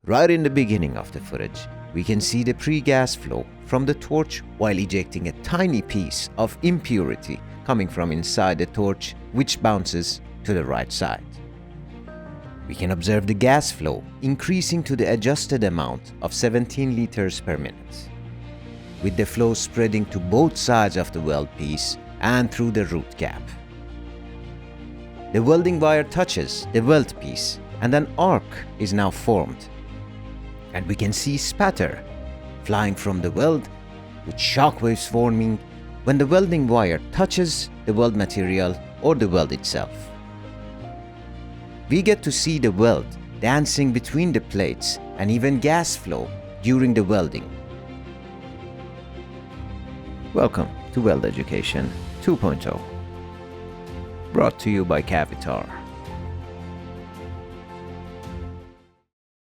Right in the beginning of the footage, we can see the pre-gas flow from the torch while ejecting a tiny piece of impurity coming from inside the torch, which bounces to the right side. We can observe the gas flow increasing to the adjusted amount of 17 liters per minute, with the flow spreading to both sides of the weld piece and through the root gap. The welding wire touches the weld piece and an arc is now formed, and we can see spatter flying from the weld with shockwaves forming when the welding wire touches the weld material or the weld itself. We get to see the weld dancing between the plates and even gas flow during the welding. Welcome to Weld Education 2.0, brought to you by Cavitar.